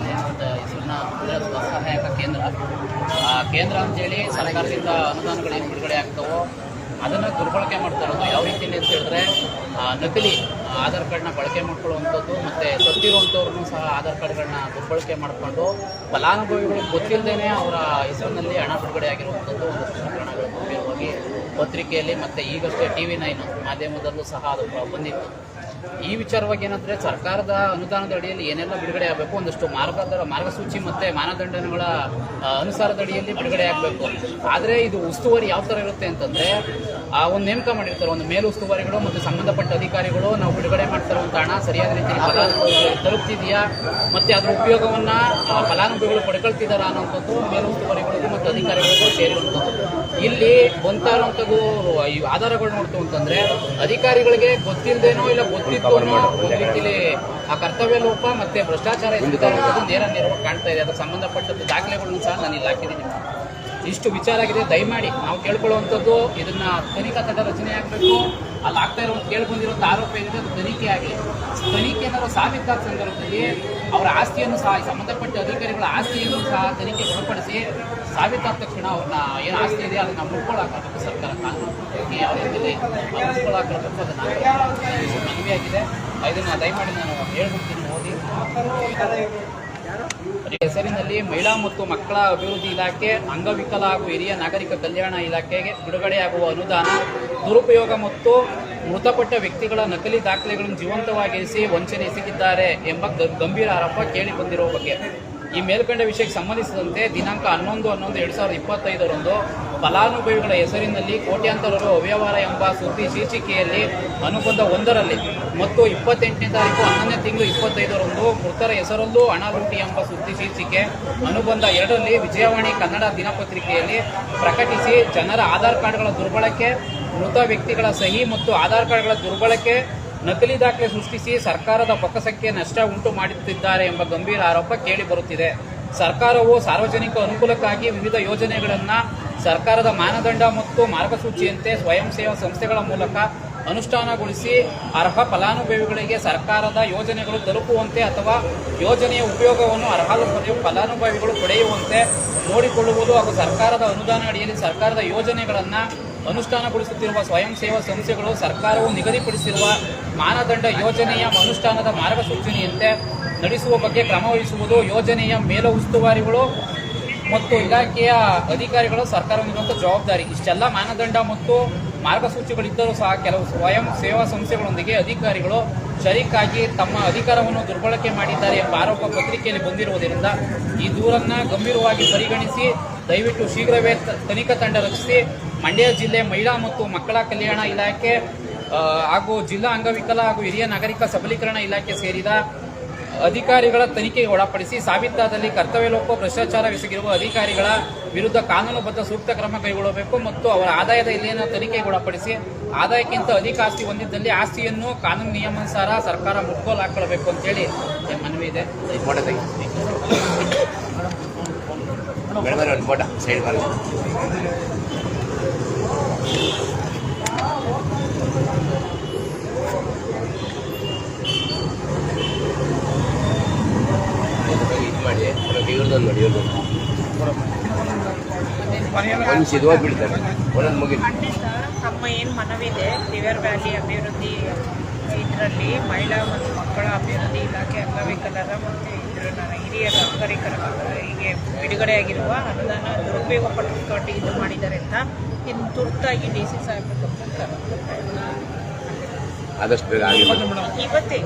ಆಗಲಿ ಮತ್ತು ಹೆಸರನ್ನ ಸ್ವಸಹಾಯಕ ಕೇಂದ್ರ ಅಂತೇಳಿ ಸರ್ಕಾರದಿಂದ ಅನುದಾನಗಳೇನು ಬಿಡುಗಡೆ ಆಗ್ತವೋ ಅದನ್ನು ದುರ್ಬಳಕೆ ಮಾಡ್ತಾ ಇರೋದು. ಯಾವ ರೀತಿಯಲ್ಲಿ ಅಂತ ಹೇಳಿದ್ರೆ ನಕಲಿ ಆಧಾರ್ ಕಾರ್ಡ್ನ ಬಳಕೆ ಮಾಡ್ಕೊಳ್ಳುವಂಥದ್ದು ಮತ್ತು ಸತ್ತಿರುವಂಥವ್ರನ್ನೂ ಸಹ ಆಧಾರ್ ಕಾರ್ಡ್ಗಳನ್ನ ದುರ್ಬಳಕೆ ಮಾಡಿಕೊಂಡು ಫಲಾನುಭವಿಗಳು ಗೊತ್ತಿಲ್ಲದೇ ಅವರ ಹೆಸರಿನಲ್ಲಿ ಹಣ ಬಿಡುಗಡೆ ಆಗಿರುವಂಥದ್ದು ಒಂದಷ್ಟು ಪ್ರಕರಣಗಳು ಗಂಭೀರವಾಗಿ ಪತ್ರಿಕೆಯಲ್ಲಿ ಮತ್ತು ಈಗಷ್ಟೇ TV9 ಮಾಧ್ಯಮದಲ್ಲೂ ಸಹ ಅದು ಬಂದಿತ್ತು. ಈ ವಿಚಾರವಾಗಿ ಏನಂದರೆ ಸರ್ಕಾರದ ಅನುದಾನದ ಅಡಿಯಲ್ಲಿ ಏನೆಲ್ಲ ಬಿಡುಗಡೆ ಆಗಬೇಕು, ಒಂದಷ್ಟು ಮಾರ್ಗಸೂಚಿ ಮತ್ತು ಮಾನದಂಡಗಳ ಅನುಸಾರದ ಅಡಿಯಲ್ಲಿ ಬಿಡುಗಡೆ ಆಗಬೇಕು. ಆದರೆ ಇದು ಉಸ್ತುವಾರಿ ಯಾವ ಥರ ಇರುತ್ತೆ ಅಂತಂದರೆ ಒಂದು ನೇಮಕ ಮಾಡಿರ್ತಾರೆ, ಒಂದು ಮೇಲುಸ್ತುವಾರಿಗಳು ಮತ್ತು ಸಂಬಂಧಪಟ್ಟ ಅಧಿಕಾರಿಗಳು ನಾವು ಬಿಡುಗಡೆ ಮಾಡ್ತಿರುವಂಥ ಹಣ ಸರಿಯಾದ ರೀತಿಯಲ್ಲಿ ಫಲಾನುಭವಿಗಳು ತಲುಪ್ತಿದೆಯಾ ಮತ್ತು ಅದರ ಉಪಯೋಗವನ್ನು ಫಲಾನುಭವಿಗಳು ಪಡ್ಕೊಳ್ತಿದ್ದಾರಾ ಅನ್ನೋಂಥದ್ದು ಮೇಲುಸ್ತುವಾರಿಗಳಿಗೂ ಮತ್ತು ಅಧಿಕಾರಿಗಳಿಗೂ ಸೇರಿರುವಂಥದ್ದು. ಇಲ್ಲಿ ಬಂತಾ ಇರುವಂಥದ್ದು ಈ ಆಧಾರಗಳು ನೋಡ್ತು ಅಂತಂದರೆ ಅಧಿಕಾರಿಗಳಿಗೆ ಗೊತ್ತಿಲ್ಲದೇನೋ ಇಲ್ಲ ಗೊತ್ತಿತ್ತು ಅನ್ನೋ ಒಂದು ರೀತಿಯಲ್ಲಿ ಆ ಕರ್ತವ್ಯ ಲೋಪ ಮತ್ತು ಭ್ರಷ್ಟಾಚಾರ ಎಸಗಿರುವಂಥದ್ದು ನೇರವಾಗಿ ಕಾಣ್ತಾ ಇದೆ. ಅದಕ್ಕೆ ಸಂಬಂಧಪಟ್ಟದ್ದು ದಾಖಲೆಗಳನ್ನು ಸಹ ನಾನು ಇಲ್ಲಿ ಹಾಕಿದ್ದೀನಿ. ಇಷ್ಟು ವಿಚಾರ ಆಗಿದೆ. ದಯಮಾಡಿ ನಾವು ಕೇಳ್ಕೊಳ್ಳುವಂಥದ್ದು ಇದನ್ನ ತನಿಖಾ ತಂಡ ರಚನೆ ಆಗಬೇಕು. ಅಲ್ಲಿ ಆಗ್ತಾ ಇರೋ ಕೇಳ್ಬಂದಿರುವಂಥ ಆರೋಪ ಏನಿದೆ ಅದು ತನಿಖೆ ಆಗಲಿ. ತನಿಖೆ ಏನಾದ್ರು ಸಾಬೀತಾದ ಸಂದರ್ಭದಲ್ಲಿ ಅವರ ಆಸ್ತಿಯನ್ನು ಸಹ ಸಂಬಂಧಪಟ್ಟ ಅಧಿಕಾರಿಗಳ ಆಸ್ತಿಯನ್ನು ಸಹ ತನಿಖೆ ಒಳಪಡಿಸಿ ಸಾಬೀತಾದ ತಕ್ಷಣ ಅವ್ರನ್ನ ಏನು ಆಸ್ತಿ ಇದೆ ಅದನ್ನು ಮುಟ್ಕೊಳ್ಳಾಕಬೇಕು. ಸರ್ಕಾರ ಕಾನೂನು ಯಾವ ರೀತಿಯಲ್ಲಿ ಮುಟ್ಕೊಳ್ಳಾಕಬೇಕು ಅದನ್ನು ಮನವಿಯಾಗಿದೆ. ಇದನ್ನು ದಯಮಾಡಿ ನಾನು ಹೇಳ್ಬಿಡ್ತೀನಿ ಓದಿ. ಹೆಸರಿನಲ್ಲಿ ಮಹಿಳಾ ಮತ್ತು ಮಕ್ಕಳ ಅಭಿವೃದ್ಧಿ ಇಲಾಖೆ, ಅಂಗವಿಕಲ ಹಾಗೂ ಹಿರಿಯ ನಾಗರಿಕ ಕಲ್ಯಾಣ ಇಲಾಖೆಗೆ ಬಿಡುಗಡೆಯಾಗುವ ಅನುದಾನ ದುರುಪಯೋಗ ಮತ್ತು ಮೃತಪಟ್ಟ ವ್ಯಕ್ತಿಗಳ ನಕಲಿ ದಾಖಲೆಗಳನ್ನು ಜೀವಂತವಾಗಿರಿಸಿ ವಂಚನೆ ಎಸಗಿದ್ದಾರೆ ಎಂಬ ಗಂಭೀರ ಆರೋಪ ಕೇಳಿ ಬಂದಿರುವ ಬಗ್ಗೆ ಈ ಮೇಲ್ಕಂಡ ವಿಷಯಕ್ಕೆ ಸಂಬಂಧಿಸಿದಂತೆ ದಿನಾಂಕ 11/11/2025 ಫಲಾನುಭವಿಗಳ ಹೆಸರಿನಲ್ಲಿ ಕೋಟ್ಯಾಂತರ ರು ಅವ್ಯವಹಾರ ಎಂಬ ಸುದ್ದಿ ಶೀರ್ಷಿಕೆಯಲ್ಲಿ ಅನುಬಂಧ 1ರಲ್ಲಿ ಮತ್ತು 28/11/2025 ಮೃತರ ಹೆಸರಲ್ಲೂ ಹಣ ಲೂಟಿ ಎಂಬ ಸುದ್ದಿ ಶೀರ್ಷಿಕೆ ಅನುಬಂಧ 2ರಲ್ಲಿ ವಿಜಯವಾಣಿ ಕನ್ನಡ ದಿನಪತ್ರಿಕೆಯಲ್ಲಿ ಪ್ರಕಟಿಸಿ ಜನರ ಆಧಾರ್ ಕಾರ್ಡ್ಗಳ ದುರ್ಬಳಕೆ, ಮೃತ ವ್ಯಕ್ತಿಗಳ ಸಹಿ ಮತ್ತು ಆಧಾರ್ ಕಾರ್ಡ್ಗಳ ದುರ್ಬಳಕೆ, ನಕಲಿ ದಾಖಲೆ ಸೃಷ್ಟಿಸಿ ಸರ್ಕಾರದ ಬೊಕ್ಕಸಕ್ಕೆ ನಷ್ಟ ಉಂಟು ಮಾಡುತ್ತಿದ್ದಾರೆ ಎಂಬ ಗಂಭೀರ ಆರೋಪ ಕೇಳಿಬರುತ್ತಿದೆ. ಸರ್ಕಾರವು ಸಾರ್ವಜನಿಕ ಅನುಕೂಲಕ್ಕಾಗಿ ವಿವಿಧ ಯೋಜನೆಗಳನ್ನು ಸರ್ಕಾರದ ಮಾನದಂಡ ಮತ್ತು ಮಾರ್ಗಸೂಚಿಯಂತೆ ಸ್ವಯಂ ಸೇವಾ ಸಂಸ್ಥೆಗಳ ಮೂಲಕ ಅನುಷ್ಠಾನಗೊಳಿಸಿ ಅರ್ಹ ಫಲಾನುಭವಿಗಳಿಗೆ ಸರ್ಕಾರದ ಯೋಜನೆಗಳು ತಲುಪುವಂತೆ ಅಥವಾ ಯೋಜನೆಯ ಉಪಯೋಗವನ್ನು ಅರ್ಹ ಫಲಾನುಭವಿಗಳು ಪಡೆಯುವಂತೆ ನೋಡಿಕೊಳ್ಳುವುದು ಹಾಗೂ ಸರ್ಕಾರದ ಅನುದಾನ ಅಡಿಯಲ್ಲಿ ಸರ್ಕಾರದ ಯೋಜನೆಗಳನ್ನು ಅನುಷ್ಠಾನಗೊಳಿಸುತ್ತಿರುವ ಸ್ವಯಂ ಸೇವಾ ಸಂಸ್ಥೆಗಳು ಸರ್ಕಾರವು ನಿಗದಿಪಡಿಸಿರುವ ಮಾನದಂಡ ಯೋಜನೆಯ ಅನುಷ್ಠಾನದ ಮಾರ್ಗಸೂಚನೆಯಂತೆ ನಡೆಸುವ ಬಗ್ಗೆ ಕ್ರಮವಹಿಸುವುದು. ಯೋಜನೆಯ ಮೇಲ ಉಸ್ತುವಾರಿಗಳು ಮತ್ತು ಇಲಾಖೆಯ ಅಧಿಕಾರಿಗಳು ಸರ್ಕಾರವಿರುವಂಥ ಜವಾಬ್ದಾರಿ. ಇಷ್ಟೆಲ್ಲ ಮಾನದಂಡ ಮತ್ತು ಮಾರ್ಗಸೂಚಿಗಳಿದ್ದರೂ ಸಹ ಕೆಲವು ಸ್ವಯಂ ಸೇವಾ ಸಂಸ್ಥೆಗಳೊಂದಿಗೆ ಅಧಿಕಾರಿಗಳು ಶರೀಕಾಗಿ ತಮ್ಮ ಅಧಿಕಾರವನ್ನು ದುರ್ಬಳಕೆ ಮಾಡಿದ್ದಾರೆ ಎಂಬ ಆರೋಪ ಪತ್ರಿಕೆಯಲ್ಲಿ ಬಂದಿರುವುದರಿಂದ ಈ ದೂರನ್ನು ಗಂಭೀರವಾಗಿ ಪರಿಗಣಿಸಿ ದಯವಿಟ್ಟು ಶೀಘ್ರವೇ ತನಿಖಾ ತಂಡ ರಚಿಸಿ ಮಂಡ್ಯ ಜಿಲ್ಲೆ ಮಹಿಳಾ ಮತ್ತು ಮಕ್ಕಳ ಕಲ್ಯಾಣ ಇಲಾಖೆ ಹಾಗೂ ಜಿಲ್ಲಾ ಅಂಗವಿಕಲ ಹಾಗೂ ಹಿರಿಯ ನಾಗರಿಕ ಸಬಲೀಕರಣ ಇಲಾಖೆ ಸೇರಿದ ಅಧಿಕಾರಿಗಳ ತನಿಖೆಗೆ ಒಳಪಡಿಸಿ ಸಾಬೀತಾದಲ್ಲಿ ಕರ್ತವ್ಯ ಲೋಪ ಭ್ರಷ್ಟಾಚಾರ ಎಸಗಿರುವ ಅಧಿಕಾರಿಗಳ ವಿರುದ್ಧ ಕಾನೂನುಬದ್ಧ ಸೂಕ್ತ ಕ್ರಮ ಕೈಗೊಳ್ಳಬೇಕು ಮತ್ತು ಅವರ ಆದಾಯದ ಇಲ್ಲೇನ ತನಿಖೆಗೆ ಒಳಪಡಿಸಿ ಆದಾಯಕ್ಕಿಂತ ಅಧಿಕ ಆಸ್ತಿ ಹೊಂದಿದ್ದಲ್ಲಿ ಆಸ್ತಿಯನ್ನು ಕಾನೂನು ನಿಯಮಾನುಸಾರ ಸರ್ಕಾರ ಮುಟ್ಗೋಲು ಹಾಕೊಳ್ಳಬೇಕು ಅಂತೇಳಿ ಮನವಿ ಇದೆ. ನಮ್ಮ ಏನು ಮನವಿದೆ, ರಿವರ್ ವ್ಯಾಲಿ ಅಭಿವೃದ್ಧಿ ಇದರಲ್ಲಿ ಮಹಿಳಾ ಮತ್ತು ಮಕ್ಕಳ ಅಭಿವೃದ್ಧಿ ಇಲಾಖೆ ಅಂಗವಿಕಲರ ಮತ್ತು ಹಿರಿಯ ನಾಗರಿಕರಿಗೆ ಬಿಡುಗಡೆಯಾಗಿರುವ ಅನುದಾನ ದುರುಪಯೋಗ ಪಡಿಸಿಕೊಂಡು ಇದು ಮಾಡಿದ್ದಾರೆ ಅಂತ ಇನ್ನು ತುರ್ತಾಗಿ DC ಸಾಹೇಬರು ಆದಷ್ಟು ಬೇಗ ಇವತ್ತೇ